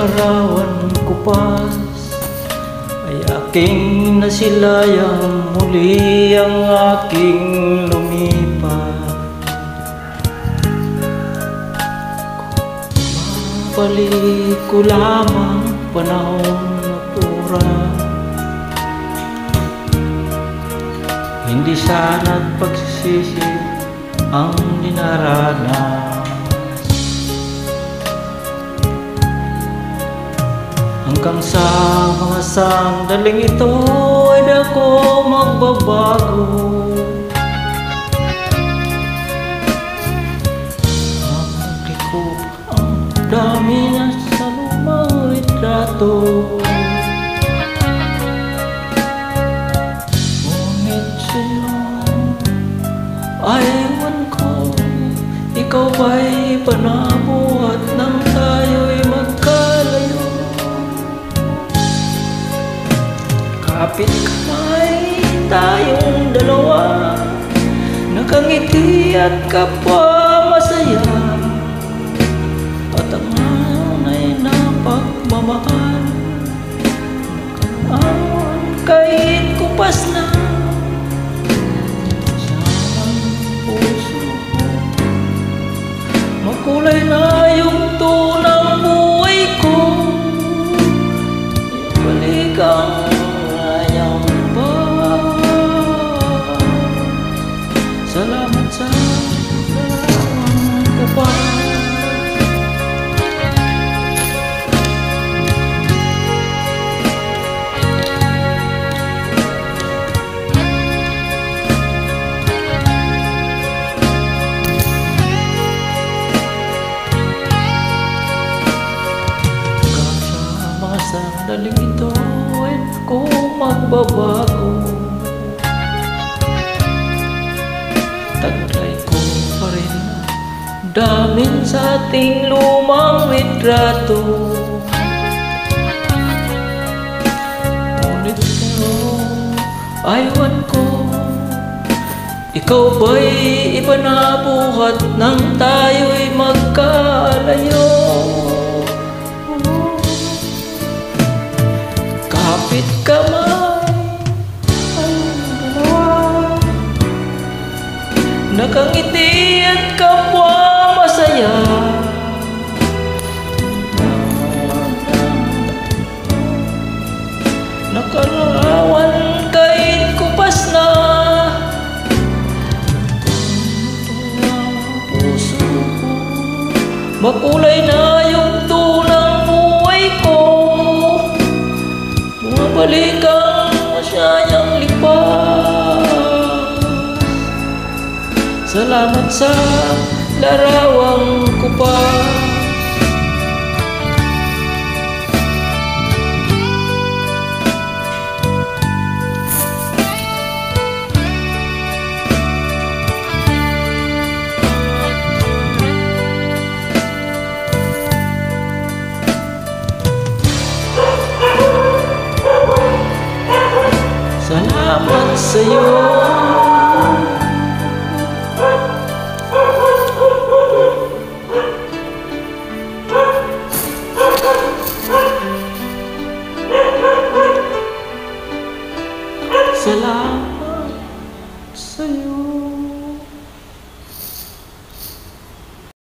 larawan kupas ay aking nasilayang muli ang aking lumipat. Mabalik ko lamang panahon natura, hindi sana't pagsisisi ang dinaranas. Hanggang sa mga sandaling ito ay di ako magbabago. Magliko ang dami na sa lumang litrato, ngunit sa'yo ay ewan ko, ikaw ba'y panabuhat nang tayo'y magkalayo? Kapit kamay tayong dalawa, nakangiti at kapwa masaya, at ang nanay na pagmamahal nakarawan kahit kupas na sa puso ko. Makulay na yung tunang buhay ko, ibalik ang salamat sa larawan kupas. Hanggang sa mga sandaling ito ay ako magbabago. Taglay ko pa rin damin sa ating lumang litrato, ngunit sa'yo aywan ko, ikaw ba'y iba na buhat nang tayo'y magkalayo? Kapit kamay nakangiti at kapwa masaya, nakalarawan kahit kupas na puso ko. Makulay na yung tunang buhay ko, bumabalik ang masyayang lipas. Salamat sa larawang kupas. Salamat sa'yo. Salamat sa'yo.